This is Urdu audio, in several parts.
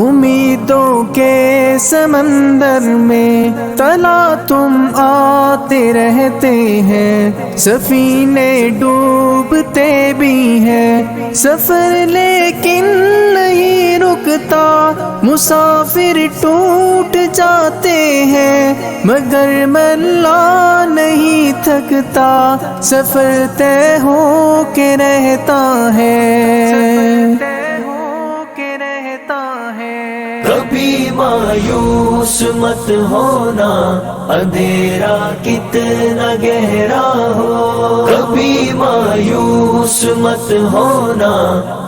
امیدوں کے سمندر میں تلا تم آتے رہتے ہیں، سفینے ڈوبتے بھی ہیں، سفر لیکن نہیں رکتا، مسافر ٹوٹ جاتے ہیں، مگر ملا نہیں تھکتا، سفر طے ہو کے رہتا ہے۔ کبھی مایوس مت ہونا، اندھیرا کتنا گہرا ہو، کبھی مایوس مت ہونا،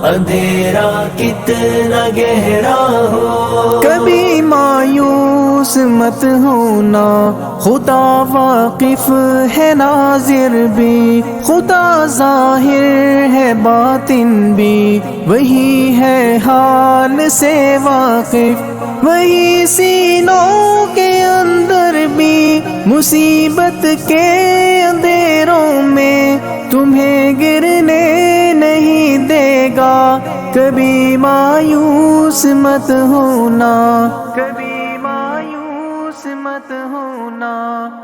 اندھیرا کتنا گہرا ہو، کبھی مایوس مت ہونا، خدا واقف ہے ناظر بھی، خدا ظاہر ہے باطن بھی، وہی ہے حال سے واقف، وہی سینوں کے اندر بھی، مصیبت کے اندھیروں میں تمہیں گرنے نہیں دے گا، کبھی مایوس مت ہونا، کبھی مایوس مت ہونا،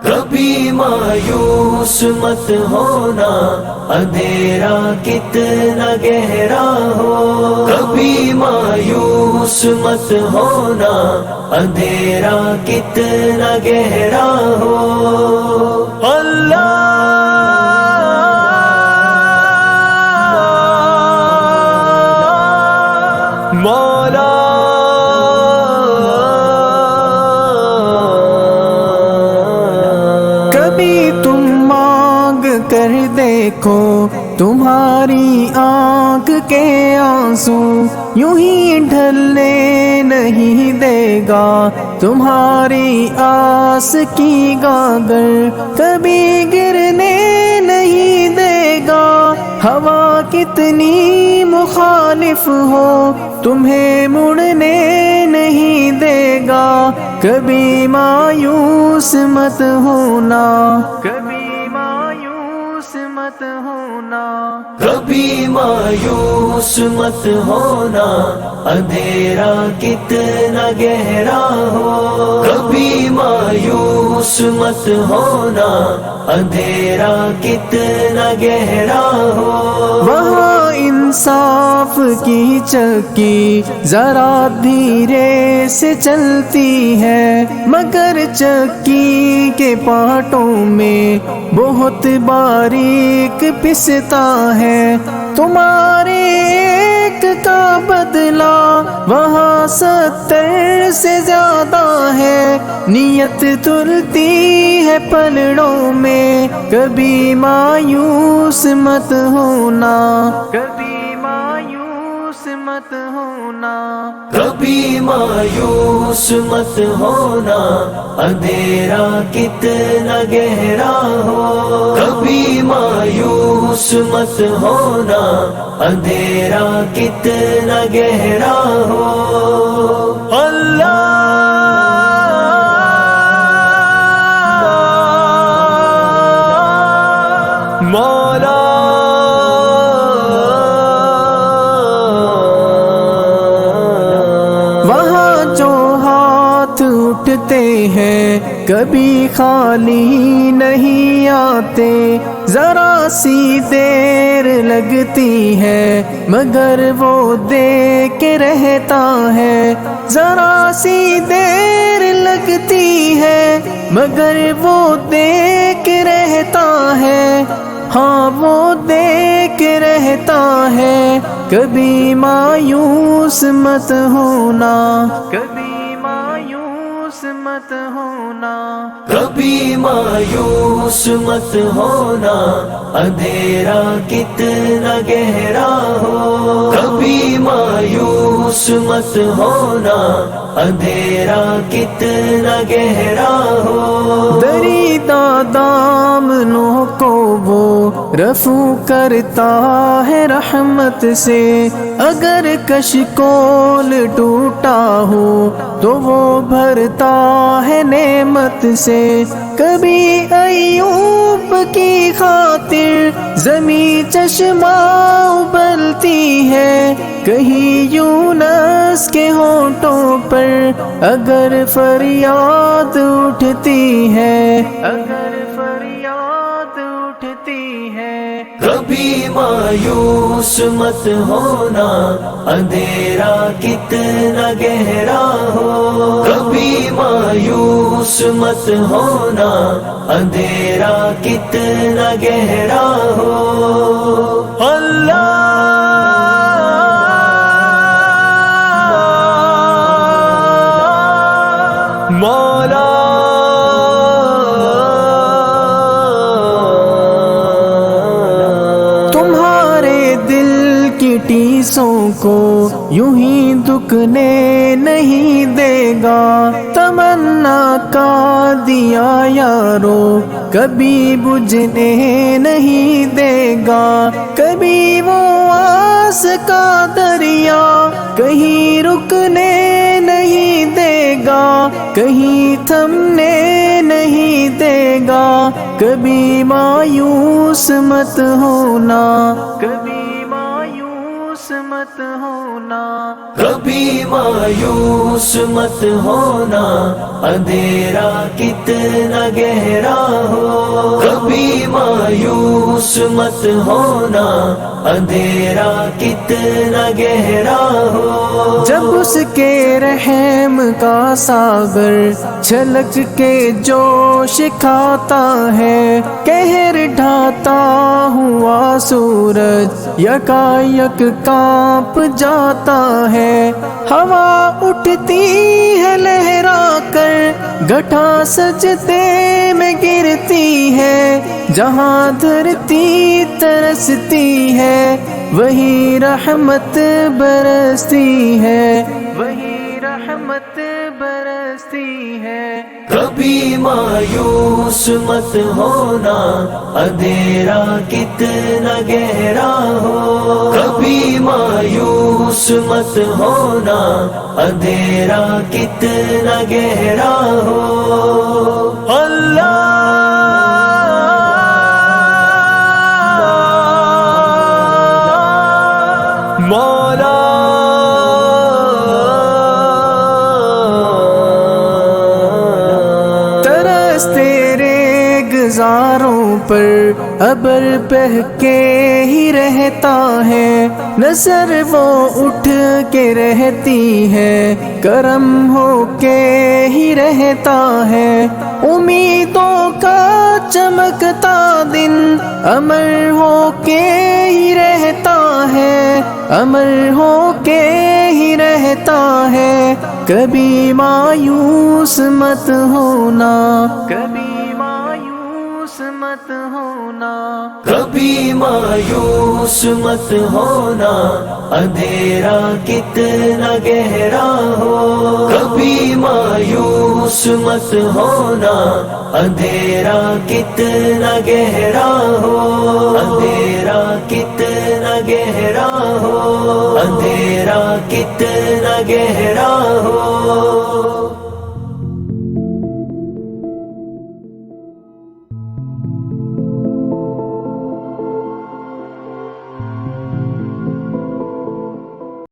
کبھی مایوس مت ہونا، اندھیرا کتنا گہرا ہو، کبھی مایوس مت ہونا، اندھیرا کتنا گہرا ہو، اللہ مولا کبھی تم مانگ کر دیکھو، تمہاری آنکھ کے آنسو یوں ہی ڈھلنے نہیں دے گا، تمہاری آس کی گاگر کبھی گرنے نہیں دے گا، ہوا کتنی مخالف ہو تمہیں مڑنے نہیں دے گا، کبھی مایوس مت ہونا، کبھی مایوس مت ہونا، کبھی مایوس مت ہونا، اندھیرا کتنا گہرا ہو، کبھی مایوس مت ہونا، اندھیرا کتنا گہرا ہو، وہاں انصاف کی چکی ذرا دھیرے سے چلتی ہے، مگر چکی کے پارٹوں میں بہت باریک پستا ہے، تمہارے ایک کا بدلہ وہاں 70 سے زیادہ ہے، نیت تلتی ہے پلڑوں میں، کبھی مایوس مت ہونا، کبھی مایوس مت ہونا، کبھی مایوس مت ہونا، اندھیرا کتنا گہرا ہو، کبھی مایوس مت ہونا، اندھیرا کتنا گہرا ہو، اللہ مولا وہاں جو ہاتھ اٹھتے ہیں کبھی خالی نہیں آتے، ذرا سی دیر لگتی ہے مگر وہ دے کے رہتا ہے، ذرا سی دیر لگتی ہے مگر وہ دے کے رہتا ہے، ہاں وہ دیکھ رہتا ہے، کبھی مایوس مت ہونا، کبھی مایوس مت ہونا، کبھی مایوس مت ہونا، اندھیرا کتنا گہرا ہو، کبھی مایوس مت ہونا، اندھیرا کتنا گہرا ہو، دریدہ دامنوں کو وہ رفو کرتا ہے رحمت سے، اگر کشکول ٹوٹا ہو تو وہ بھرتا ہے نعمت سے، کبھی ایوب کی خاطر زمیں چشمہ ابلتی ہے، کہیں یونس کے ہونٹ ہونٹوں پر اگر فریاد اٹھتی ہے، اگر فریاد اٹھتی ہے، کبھی مایوس مت ہونا اندھیرا کتنا گہرا ہو، کبھی مایوس مت ہونا اندھیرا کتنا گہرا ہو۔ اللہ مولا تمہارے دل کی ٹیسوں کو یوں ہی دکنے نہیں دے گا، تمنا کا دیا یارو کبھی بجھنے نہیں دے گا، کبھی وہ آس کا دریا کہیں رکنے نہیں دے گا، کہیں تھمنے نہیں دے گا، کبھی مایوس مت ہونا، کبھی مایوس مت ہونا، کبھی مایوس مت ہونا اندھیرا کتنا گہرا ہو، کبھی مایوس مت ہونا اندھیرا کتنا گہرا ہو۔ جب اس کے رحم کا ساغر چھلک کے جوش کھاتا ہے، قہر ڈھاتا ہوا سورج یکایک کانپ جاتا ہے، ہوا اٹھتی ہے لہرا کر گھٹا سجدے میں گرتی ہے، جہاں دھرتی ترستی ہے وہی رحمت برستی ہے، وہی رحمت برستی ہے۔ کبھی مایوس مت ہونا اندھیرا کتنا گہرا ہو، کبھی مایوس مت ہونا اندھیرا کتنا گہرا ہو۔ اللہ مولا ترس تیرے گزاروں پر ابر بہہ کے ہی رہتا ہے، نظر وہ اٹھ کے رہتی ہے، کرم ہو کے ہی رہتا ہے، امیدوں کا چمکتا دن امر ہو کے ہی رہتا ہے، امر ہو کے ہی رہتا ہے، کبھی مایوس مت ہونا، کبھی مایوس مت ہونا، کبھی مایوس مت ہونا اندھیرا کتنا گہرا ہو، کبھی مایوس مت ہونا اندھیرا کتنا گہرا ہو، اندھیرا کتنا گہرا ہو، اندھیرا کتنا گہرا ہو۔